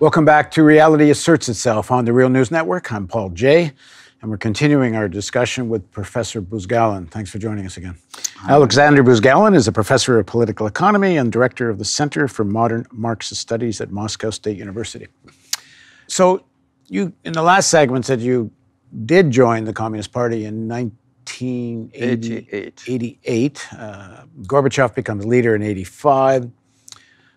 Welcome back to Reality Asserts Itself on the Real News Network. I'm Paul Jay, and we're continuing our discussion with Professor Buzgalin. Thanks for joining us again. Alexander Buzgalin is a professor of political economy and director of the Center for Modern Marxist Studies at Moscow State University. So you, in the last segment, said you did join the Communist Party in 1988. Gorbachev becomes leader in 85.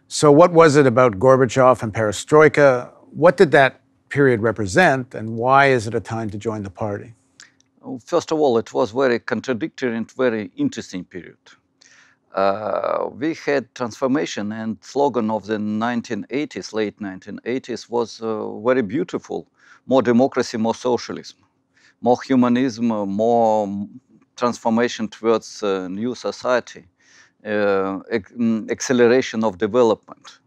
So what was it about Gorbachev and perestroika? What did that period represent, and why is it a time to join the party? First of all, it was very contradictory and very interesting period. We had transformation, and slogan of the 1980s, late 1980s, was very beautiful. More democracy, more socialism, more humanism, more transformation towards a new society. Acceleration of development,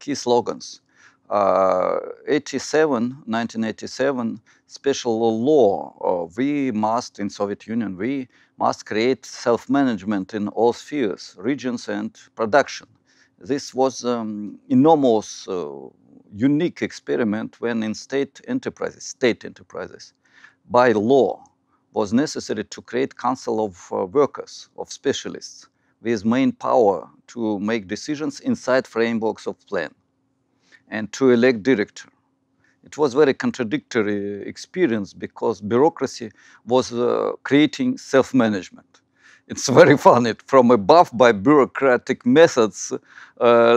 key slogans. 1987, special law, we must, in Soviet Union, we must create self-management in all spheres, regions and production. This was enormous, unique experiment when in state enterprises, by law, was necessary to create council of workers, of specialists, with main power to make decisions inside frameworks of plan and to elect director. It was very contradictory experience because bureaucracy was creating self-management. It's very funny, from above by bureaucratic methods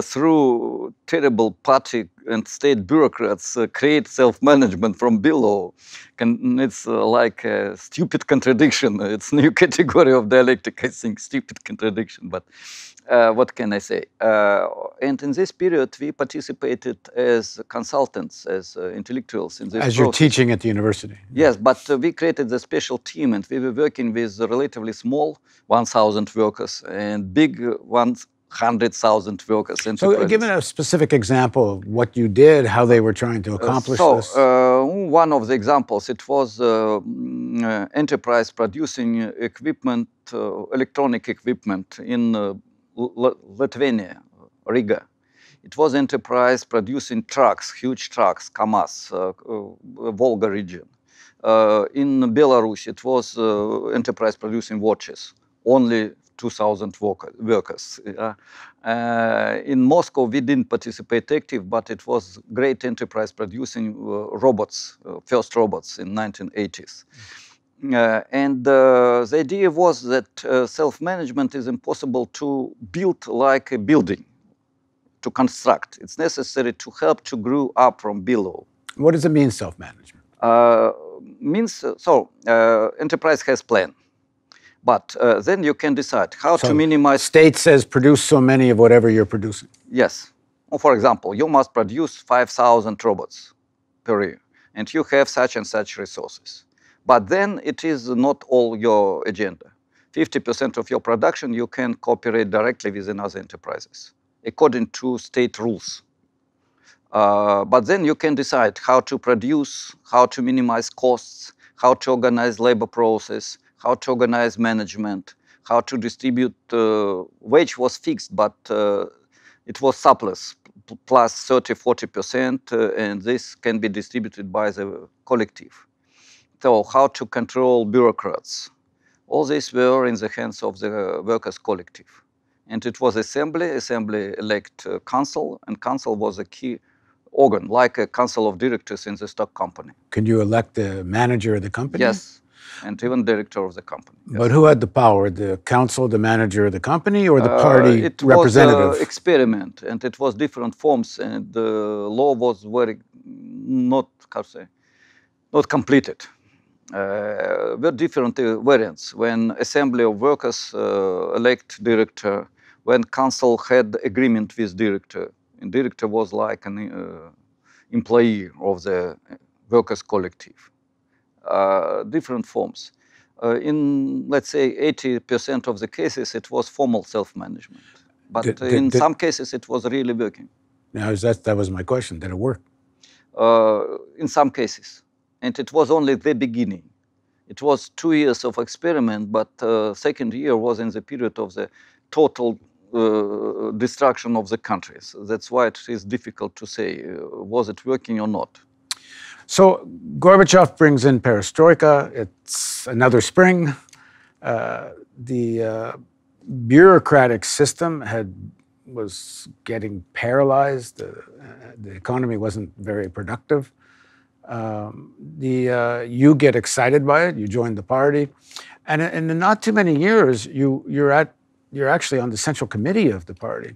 through terrible party and state bureaucrats create self-management from below. It's like a stupid contradiction. It's a new category of dialectic, I think, stupid contradiction, but what can I say? And in this period, we participated as consultants, as intellectuals in this process. As you're teaching at the university. Yes, but we created a special team, and we were working with relatively small 1,000 workers and big 100,000 workers. So give me a specific example of what you did, how they were trying to accomplish this. One of the examples, it was enterprise producing equipment, electronic equipment in Lithuania, Riga. It was enterprise producing trucks, huge trucks, KAMAZ, Volga region. In Belarus, it was enterprise producing watches, only 2,000 workers. In Moscow, we didn't participate active, but it was great enterprise producing robots, first robots in 1980s. And the idea was that self-management is impossible to build like a building, to construct. It's necessary to help to grow up from below. What does it mean, self-management? Enterprise has plan. But then you can decide how to minimize... State says produce so many of whatever you're producing. Yes. Well, for example, you must produce 5,000 robots per year, and you have such and such resources. But then it is not all your agenda. 50% of your production you can cooperate directly with other enterprises, according to state rules. But then you can decide how to produce, how to minimize costs, how to organize labor process, how to organize management, how to distribute. Wage was fixed, but it was surplus, plus 30–40%, and this can be distributed by the collective. So how to control bureaucrats. All these were in the hands of the workers' collective. And it was assembly elect council, and council was a key organ, like a council of directors in the stock company. Can you elect the manager of the company? Yes, and even director of the company. Yes. But who had the power, the council, the manager of the company, or the party representative? It was an experiment, and it was different forms, and the law was very not completed. Were different variants. When assembly of workers elect director, when council had agreement with director, and director was like an employee of the workers collective. Different forms. In, let's say, 80% of the cases, it was formal self-management. But in some cases, it was really working. Now, that was my question. Did it work? In some cases. And it was only the beginning. It was 2 years of experiment, but second year was in the period of the total destruction of the countries. That's why it is difficult to say, was it working or not? So Gorbachev brings in perestroika. It's another spring. The bureaucratic system was getting paralyzed. The economy wasn't very productive. You get excited by it. You join the party, and in not too many years, you're actually on the central committee of the party.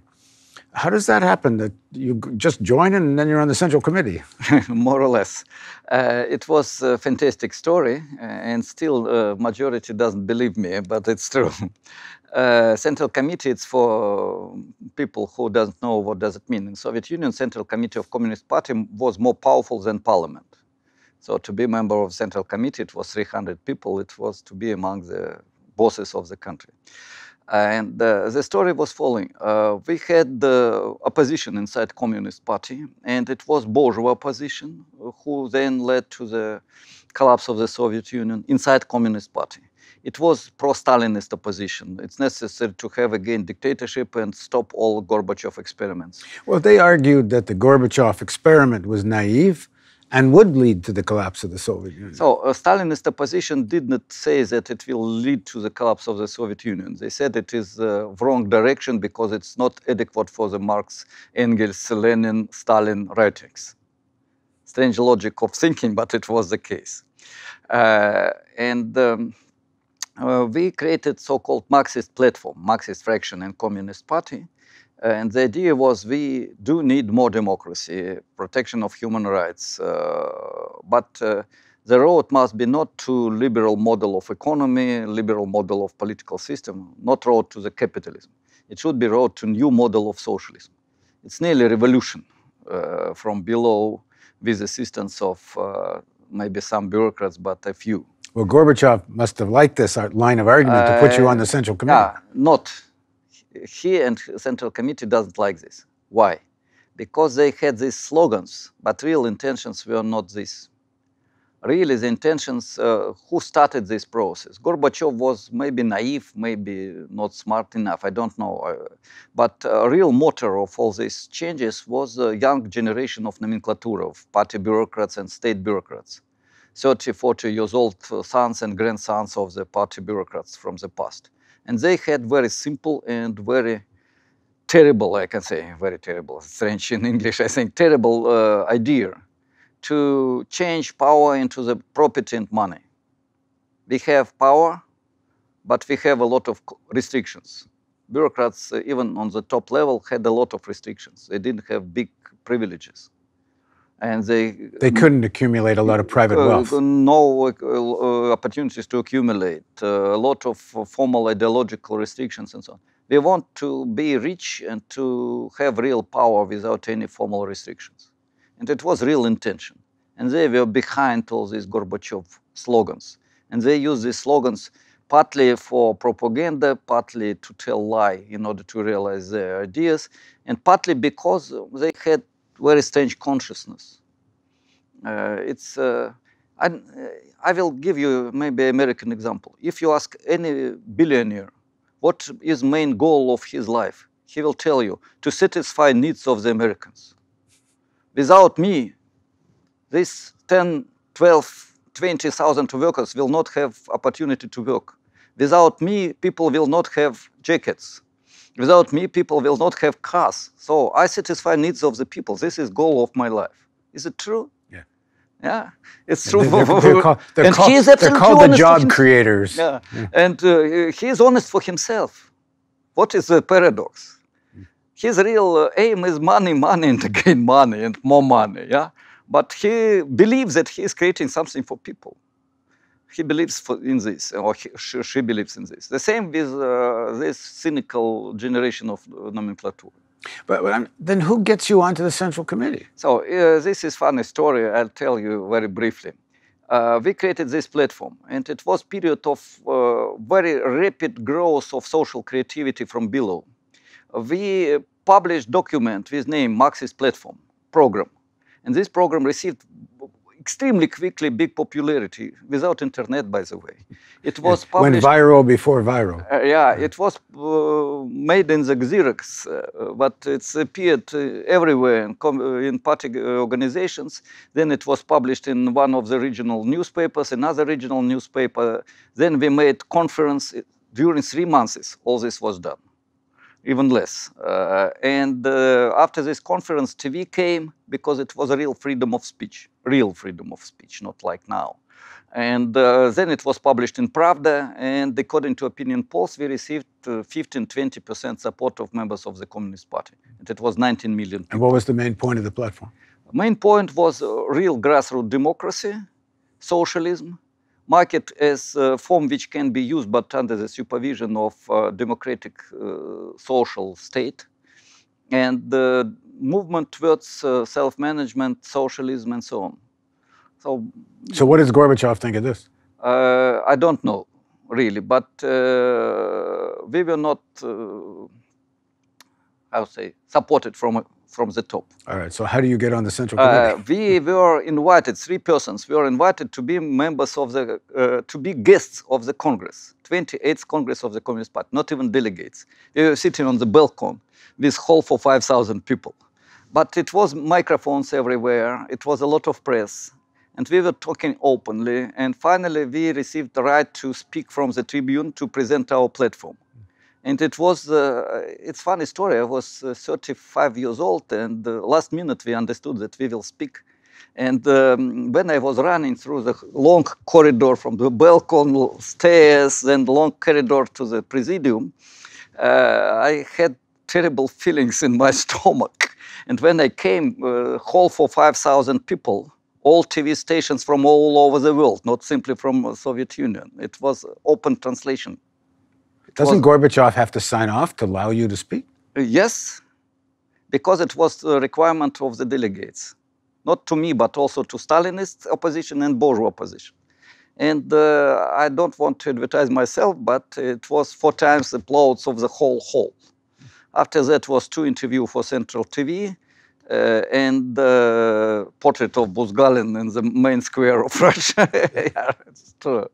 How does that happen? That you just join and then you're on the central committee? More or less. It was a fantastic story, and still majority doesn't believe me, but it's true. Central committee, it's for people who doesn't know what does it mean. In Soviet Union, Central Committee of Communist Party was more powerful than parliament. So to be a member of Central Committee, it was 300 people. It was to be among the bosses of the country. And the story was following. We had the opposition inside Communist Party, and it was bourgeois opposition who then led to the collapse of the Soviet Union inside Communist Party. It was pro-Stalinist opposition. It's necessary to have again dictatorship and stop all Gorbachev experiments. Well, they argued that the Gorbachev experiment was naive and would lead to the collapse of the Soviet Union. So Stalinist opposition did not say that it will lead to the collapse of the Soviet Union. They said it is the wrong direction because it's not adequate for the Marx, Engels, Lenin, Stalin writings. Strange logic of thinking, but it was the case. We created so-called Marxist platform, Marxist fraction and Communist Party. And the idea was we do need more democracy, protection of human rights, but the road must be not to liberal model of economy, liberal model of political system, not road to the capitalism. It should be road to new model of socialism. It's nearly revolution from below with assistance of maybe some bureaucrats, but a few. Well, Gorbachev must have liked this line of argument to put you on the Central Committee. Yeah, not. He and Central Committee doesn't like this. Why? Because they had these slogans, but real intentions were not this. Really, the intentions, who started this process? Gorbachev was maybe naive, maybe not smart enough, I don't know. But a real motor of all these changes was a young generation of nomenclatura, of party bureaucrats and state bureaucrats. 30, 40 years old sons and grandsons of the party bureaucrats from the past. And they had very simple and very terrible, I can say, very terrible, it's French in English, I think, terrible idea to change power into the property and money. We have power, but we have a lot of restrictions. Bureaucrats, even on the top level, had a lot of restrictions. They didn't have big privileges. And they couldn't accumulate a lot of private wealth. No opportunities to accumulate, a lot of formal ideological restrictions and so on. We want to be rich and to have real power without any formal restrictions. And it was real intention. And they were behind all these Gorbachev slogans. And they used these slogans partly for propaganda, partly to tell lie in order to realize their ideas, and partly because they had very strange consciousness. I will give you maybe an American example. If you ask any billionaire what is main goal of his life, he will tell you to satisfy needs of the Americans. Without me, these 10, 12, 20,000 workers will not have opportunity to work. Without me, people will not have jackets. Without me, people will not have cars. So I satisfy needs of the people. This is goal of my life. Is it true? Yeah. Yeah, it's true. They're called the job creators. Yeah. And he is honest for himself. What is the paradox? His real aim is money, money, and again money, and more money. Yeah, but he believes that he is creating something for people. He believes in this, or she believes in this. The same with this cynical generation of nomenclature. But then who gets you onto the Central Committee? So this is funny story. I'll tell you very briefly. We created this platform, and it was period of very rapid growth of social creativity from below. We published document with name Marxist Platform Program, and this program received extremely quickly big popularity, without internet, by the way. It was published... Went viral before viral. Yeah, it was made in the Xerox, but it's appeared everywhere in party organizations. Then it was published in one of the regional newspapers, another regional newspaper. Then we made conference. During 3 months, all this was done, even less. And after this conference, TV came because it was a real freedom of speech, not like now. And then it was published in Pravda, and according to opinion polls, we received 15–20% support of members of the Communist Party. And it was 19 million people. And what was the main point of the platform? The main point was real grassroots democracy, socialism, market as a form which can be used but under the supervision of democratic social state, and the movement towards self-management, socialism, and so on. So what does Gorbachev think of this? I don't know, really, but we were not, I would say, supported from the top. All right, so how do you get on the Central Committee? We were invited, 3 persons, we were invited to be members of the, to be guests of the Congress, 28th Congress of the Communist Party, not even delegates. We were sitting on the balcony, this hall for 5,000 people. But it was microphones everywhere, it was a lot of press, and we were talking openly, and finally we received the right to speak from the tribune to present our platform. And it was, it's a funny story, I was 35 years old, and last minute we understood that we will speak. And when I was running through the long corridor from the balcony, stairs, and long corridor to the presidium, I had terrible feelings in my stomach. And when I came, hall for 5,000 people, all TV stations from all over the world, not simply from the Soviet Union. It was open translation. Doesn't Gorbachev have to sign off to allow you to speak? Yes, because it was the requirement of the delegates. Not to me, but also to Stalinist opposition and bourgeois opposition. And I don't want to advertise myself, but it was 4 times the applause of the whole hall. After that was 2 interviews for Central TV, and the portrait of Buzgalin in the main square of Russia. Yeah, it's true.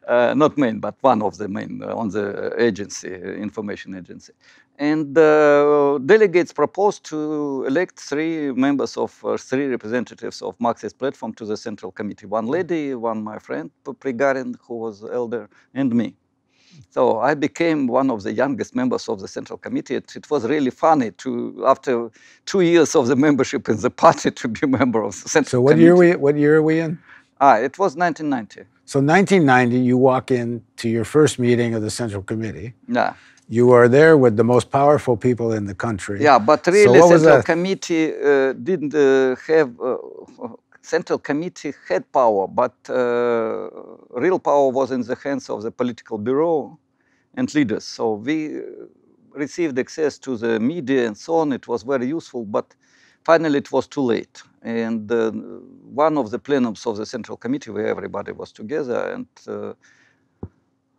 Not main, but one of the main on the agency, information agency. And delegates proposed to elect 3 members of 3 representatives of Marxist platform to the Central Committee. 1 lady, 1 my friend, Prigarin, who was elder, and me. So I became one of the youngest members of the Central Committee. It was really funny to, after 2 years of the membership in the party, to be a member of the Central Committee. So what year are we in? It was 1990. So 1990, you walk in to your first meeting of the Central Committee. Yeah. You are there with the most powerful people in the country. Yeah, but really Central Committee didn't have... Central Committee had power, but real power was in the hands of the political bureau and leaders. So we received access to the media and so on. It was very useful, but finally it was too late. And one of the plenums of the Central Committee, where everybody was together, and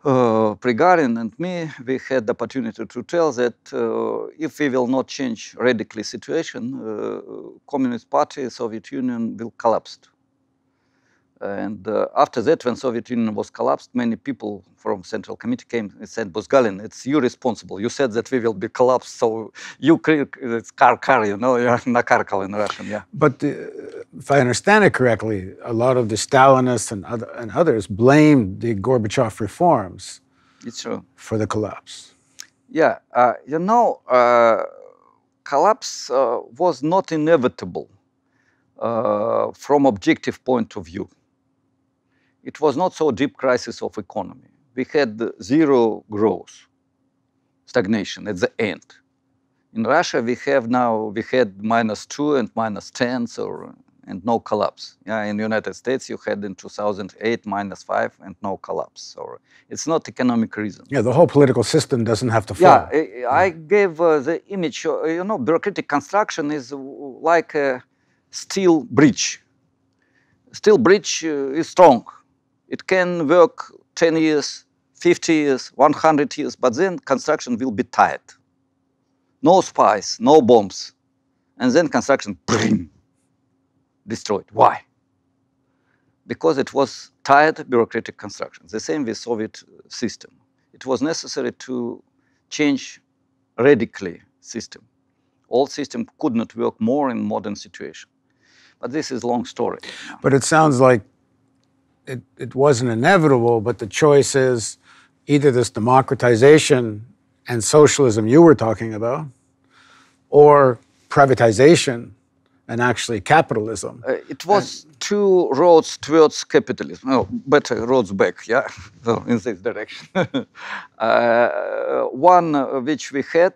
Prigarin and me, we had the opportunity to tell that if we will not change radically situation, Communist Party, Soviet Union will collapse. And after that, when Soviet Union was collapsed, many people from Central Committee came and said, Buzgalin, it's you responsible. You said that we will be collapsed, so you it's kar, you know, nakarkal in Russian, yeah. But if I understand it correctly, a lot of the Stalinists and others blamed the Gorbachev reforms for the collapse. Yeah, you know, collapse was not inevitable from objective point of view. It was not so deep crisis of economy. We had 0 growth, stagnation at the end. In Russia, we had -2 and -10, so, and no collapse. Yeah, in the United States, you had in 2008 -5 and no collapse. So it's not economic reason. Yeah, the whole political system doesn't have to fall. Yeah, I gave the image, you know, bureaucratic construction is like a steel bridge. Steel bridge is strong. It can work 10 years, 50 years, 100 years, but then construction will be tight. No spies, no bombs. And then construction, destroyed. Why? because it was tired bureaucratic construction. The same with Soviet system. It was necessary to change radically system. Old system could not work more in modern situation. But this is a long story. But it sounds like it wasn't inevitable, but the choice is either this democratization and socialism you were talking about, or privatization and actually capitalism. It was two roads towards capitalism. No, better roads back, yeah, so in this direction. One which we had,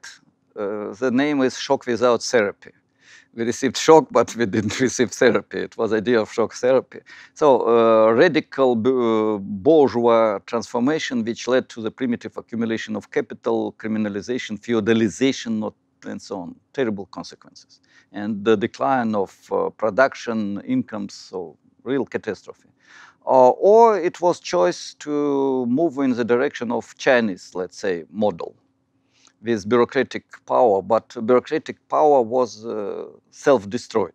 the name is shock without therapy. We received shock, but we didn't receive therapy. It was the idea of shock therapy. So radical bourgeois transformation, which led to the primitive accumulation of capital, criminalization, feudalization, and so on. Terrible consequences. And the decline of production, incomes, so real catastrophe. Or it was choice to move in the direction of Chinese, let's say, model, with bureaucratic power, but bureaucratic power was self-destroyed.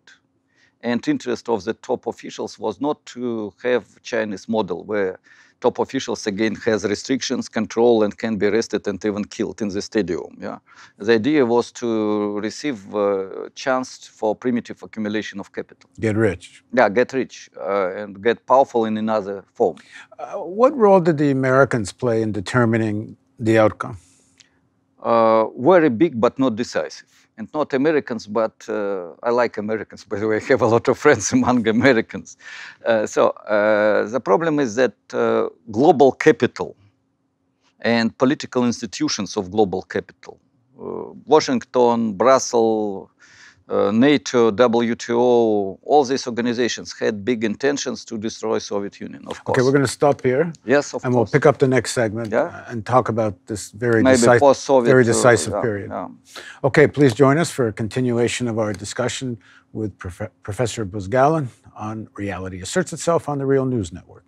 And interest of the top officials was not to have Chinese model where top officials again has restrictions, control, and can be arrested and even killed in the stadium. Yeah, the idea was to receive a chance for primitive accumulation of capital. Get rich. Yeah, get rich and get powerful in another form. What role did the Americans play in determining the outcome? Very big, but not decisive. And not Americans, but I like Americans, by the way. I have a lot of friends among Americans. The problem is that global capital and political institutions of global capital, Washington, Brussels, NATO, WTO, all these organizations had big intentions to destroy Soviet Union, of course. Okay, we're going to stop here. Yes, of course. And we'll pick up the next segment and talk about this very decisive period. Yeah. Okay, please join us for a continuation of our discussion with Professor Buzgalin on Reality Asserts Itself on the Real News Network.